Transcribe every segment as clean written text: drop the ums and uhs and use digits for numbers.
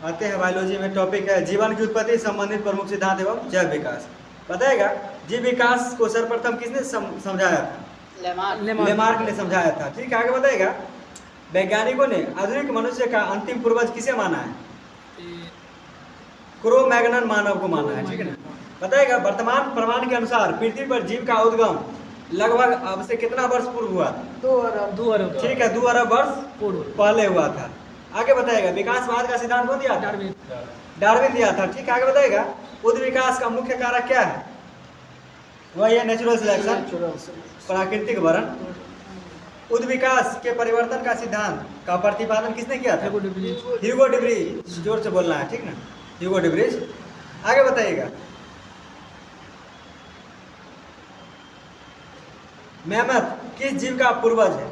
आते हैं बायोलॉजी में। टॉपिक है जीवन की उत्पत्ति संबंधित प्रमुख सिद्धांत एवं जैव विकास। बताएगा जीव विकास को सर्वप्रथम किसने समझाया था? लेमार्क ने समझाया था। ठीक है, आगे बताएगा वैज्ञानिकों ने आधुनिक मनुष्य का अंतिम पूर्वज किसे माना है? क्रो मैग्नन मानव को माना है। ठीक है ना। बताएगा वर्तमान प्रमाण के अनुसार पृथ्वी पर जीव का उद्गम लगभग अब से कितना वर्ष पूर्व हुआ था? 2 अरब। ठीक है, 2 अरब वर्ष पहले हुआ था। आगे बताएगा विकासवाद का सिद्धांत कौन दिया था? डार्विन दिया था। ठीक है, आगे बताएगा उद्ध विकास का मुख्य कारक क्या है? वही है नेचुरल सिलेक्शन, प्राकृतिक वरण। उद्ध विकास के परिवर्तन का सिद्धांत का प्रतिपादन किसने किया था? Hugo de Vries. जोर से बोलना है, ठीक ना, ह्यूगो डी व्रीज। आगे बताइएगा मेमथ किस जीव का पूर्वज है?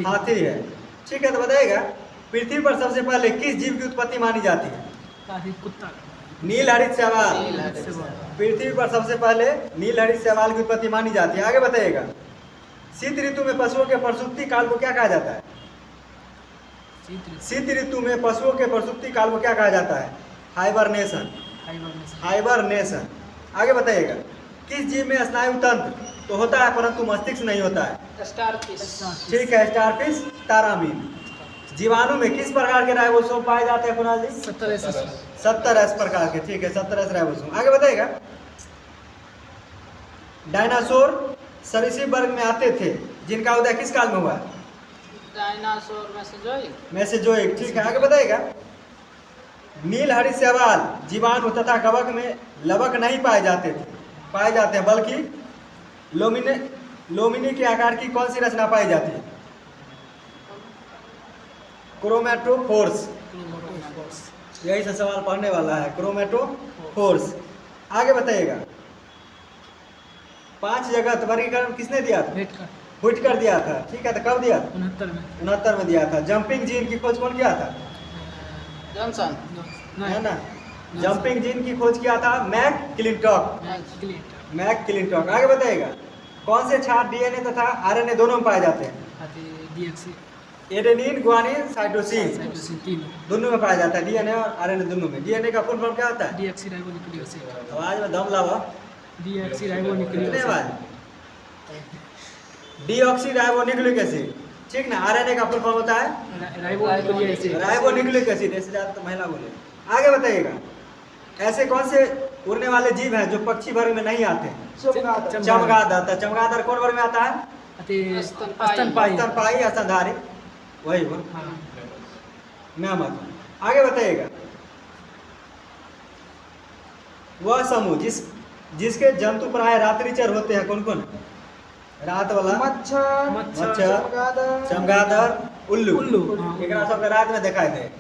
हाथी है। ठीक है, तो बताइएगा पृथ्वी पर सबसे पहले किस जीव की उत्पत्ति मानी जाती है? कुत्ता। नील हरित शैवाल। पृथ्वी पर सबसे पहले नील हरित शैवाल की उत्पत्ति मानी जाती है। आगे बताइएगा शीत ऋतु में पशुओं के प्रसूति काल को क्या कहा जाता है? शीत ऋतु में पशुओं के प्रसूति काल को क्या कहा जाता है? हाइबरनेशन। आगे बताइएगा किस जीव में स्नायु तंत्र तो होता है परंतु मस्तिष्क नहीं होता है? स्टारफिश। ठीक है, स्टारफिश, तारामीन। जीवाणु में किस प्रकार के राइबोसोम पाए जाते हैं कुणाल जी? 70 प्रकार के। ठीक है, 70 राइबोसोम। आगे बताइएगा डायनासोर सरीसृप वर्ग में आते थे जिनका उदय किस काल में हुआ? डायनासोर मेसेजोइक। ठीक है, आगे बताइएगा नील हरित शैवाल जीवाणु तथा कवक में लवक नहीं पाए जाते हैं बल्कि लोमिनी के आकार की कौन सी रचना पाई जाती है? क्रोमेटोफोर्स। यही से सवाल पढ़ने वाला है, क्रोमेटोफोर्स। आगे बताइएगा 5 जगत वर्गीकरण किसने दिया था? हुइटकर दिया था। ठीक है, तो कब दिया था? 69 में दिया था। जंपिंग जीन की खोज कौन किया था? जॉनसन है ना। जंपिंग जीन की खोज किया था मैक क्लिंटॉक। आगे बताइएगा कौन से क्षार डीएनए तथा आरएनए दोनों में पाए जाते हैं? एडेनिन, गुआनिन, साइटोसिन दोनों में पाया जाता है। डीएनए और आरएनए दोनों में। डीएनए का फुल फॉर्म क्या होता है? आवाज में दम लावा। Deoxyribonucleic acid. ठीक ना। आरएनए का फुल फॉर्म होता है राइबोन्यूक्लिक एसिड। ऐसे ज्यादा तो महिला बोले। आगे बताइएगा ऐसे कौन से उड़ने वाले जीव हैं जो पक्षी वर्ग में नहीं आते हैं? चमगादड़। चमगादड़ कौन वर्ग में आता है? स्तनपाई, स्तनधारी, वही वो मेमथ। आगे बताइएगा वह समूह जिसके जंतु प्राय रात्रिचर होते हैं कौन कौन? रात वाला मच्छर, चमगादड़, उल्लू। एकरा सबके रात में दिखाई दे।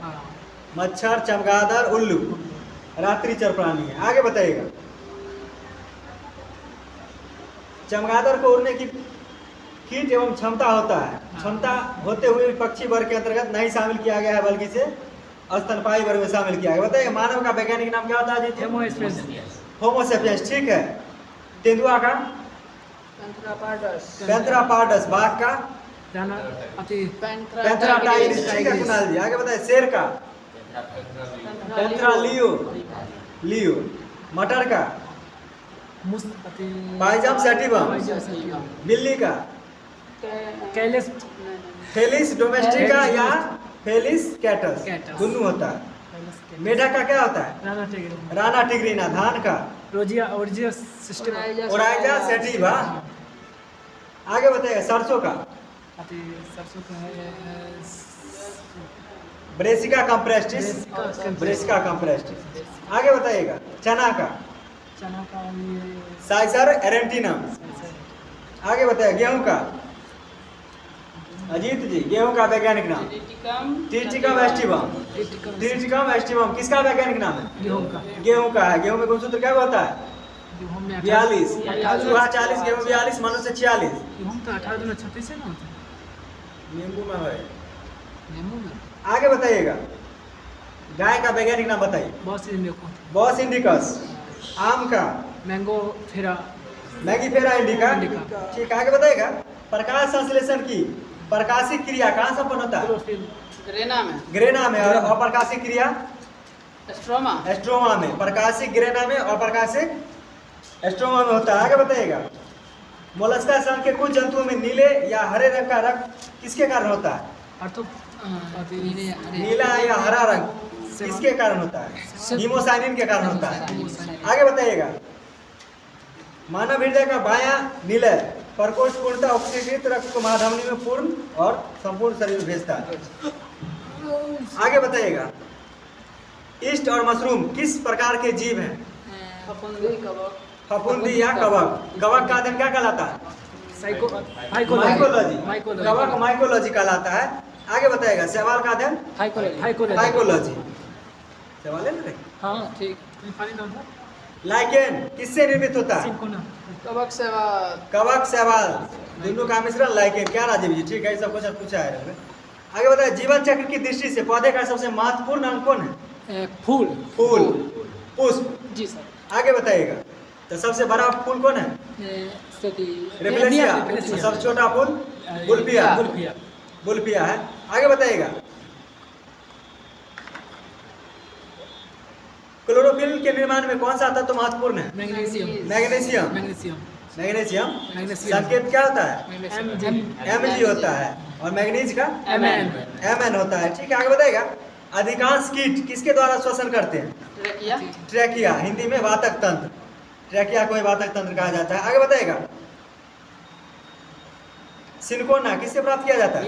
मच्छर, चमगादड़, उल्लू रात्रिचर प्राणी है। आगे बताइएगा चमगादड़ को उड़ने की कीट एवं क्षमता होता है। क्षमता होते हुए पक्षी वर्ग के अंतर्गत नहीं शामिल किया गया है बल्कि इसे स्तनपाई वर्ग में शामिल किया गया। बताइए मानव का वैज्ञानिक नाम क्या होता है? होमो सेपियंस। ठीक है। तेंदुआ का? पैंथेरापार्डस। बाघ का? पैंथेराटाइरिस। ठीक है कुणाल जी। आगे बताइए शेर का? Panthera leo. मटर का? पाइजम सैटिवम। बिल्ली का? फेलिस डोमेस्टिका या फेलिस कैटस दोनों होता है। मेढक का क्या होता है? राना टिग्रिना। धान का? Oryza sativa. आगे बताइए सरसों का? ब्रेसिका कंप्रेस्टिस। आगे बताइएगा चना का? साइसर एरेंटिनम। आगे बताइए गेहूं का? अजीत जी गेहूं का वैज्ञानिक नाम? टिर्टिकम एस्टिवम। किसका वैज्ञानिक नाम है? गेहूं का है। गेहूं में गुणसूत्र क्या होता है? 42। चूहा 40, गेहूं 42, मनुष्य 46। नींबू में है। आगे बताइएगा गाय का वैज्ञानिक नाम बताइए? Bos indicus. आम का? Mangifera indica. ठीक है। आगे बताइएगा प्रकाश संश्लेषण की प्रकाशिक क्रिया कहाँ संपन्न होता है? ग्रेना में। और अप्रकाशिक क्रिया? स्ट्रोमा एस्ट्रोमा में, प्रकाशिक ग्रेना में और प्रकाशिक एस्ट्रोमा में होता है। आगे बताइएगा, मोलस्का संघ के कुछ जंतुओं में नीले या हरे रंग का रक्त किसके कारण होता है? नीला या हरा रंग किसके कारण होता है? हीमोसाइनिन के कारण होता है। आगे बताइएगा, मानव हृदय का बायां निलय प्रकोष्ठ पूर्णतः ऑक्सीकृत रक्त को महाधमनी में पूर्ण और संपूर्ण शरीर में भेजता है। आगे बताइएगा, ईस्ट और मशरूम किस प्रकार के जीव हैं? फफूंदी कवक फफूंदी या कवक। कवक का अध्ययन क्या कहलाता है? माइकोलॉजी। कवक माइकोलॉजी कहलाता है। आगे बताइएगा, शैवाल का अध्ययन फाइकोलॉजी। सवाल है ना? हाँ ठीक। लाइकेन किससे निर्मित होता है? कवक सेवा कवक शैवाल दोनों का मिश्रण लाइकेन। क्या राजीव जी? ठीक है, सब कुछ पूछा है। आगे बताइए, जीवन चक्र की दृष्टि से पौधे का सबसे महत्वपूर्ण अंग कौन है? फूल। पुष्प। जी सर। आगे बताइएगा, तो सबसे बड़ा फूल कौन है? रेफलेशिया। सबसे छोटा फूल बुल्बिया। बुल्बिया है। आगे बताइएगा, क्लोरोफिल के निर्माण में कौन सा तत्व महत्वपूर्ण है? मैग्नीशियम। संकेत क्या होता है? Mg होता है। और मैग्नीज का Mn होता है। ठीक है, आगे बताइएगा, अधिकांश कीट किसके द्वारा श्वसन करते हैं? ट्रैकिया, हिंदी में वातक तंत्र। ट्रैकिया को वातक तंत्र कहा जाता है। आगे बताइएगा, सिनकोना किससे प्राप्त किया जाता है?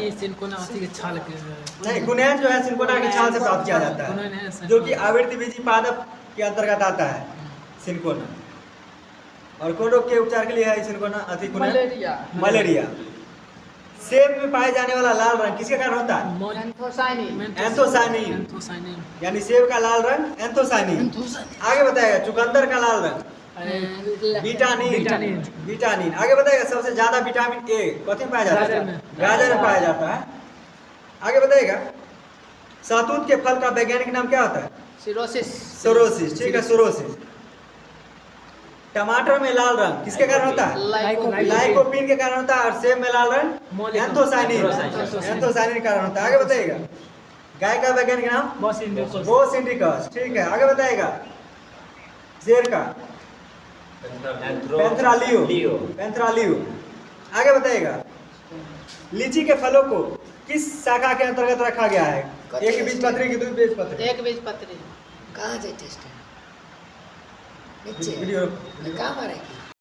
नहीं, कुनैन जो है सिनकोना की छाल से प्राप्त किया जाता है, जो कि आवृत्तिबीजी पादप के अंतर्गत आता है सिनकोना। और कौन रोग के उपचार के लिए है सिनकोना? मलेरिया। सेब में पाए जाने वाला लाल रंग किसके कारण होता है? एंथोसाइनिन। यानी सेब का लाल रंग एंथोसाइनिन। आगे बताएगा, चुकंदर का लाल रंग विटामिन। आगे बताएगा, सबसे ज्यादा विटामिन ए कथी में पाया जाता है? गाजर में पाया जाता है। आगे बताएगा, शहतूत के फल का वैज्ञानिक नाम क्या होता है? सोरोसिस। ठीक है, सोरोसिस। टमाटर में लाल रंग किसके कारण होता है? लाइकोपीन के कारण होता है। और सेब में लाल रंग एंथोसाइनिन के कारण होता है। आगे बताइएगा, गाय का वैज्ञानिक नाम? बोस इंडिकस। ठीक है, आगे बताइएगा, शेर का? पेंथ्रालियो। आगे बताइएगा, लीची के फलों को किस शाखा के अंतर्गत रखा गया है? एक बीजपत्री की दो बीजपत्री। कहाँ से टेस्ट है? वीडियो कहाँ मारे?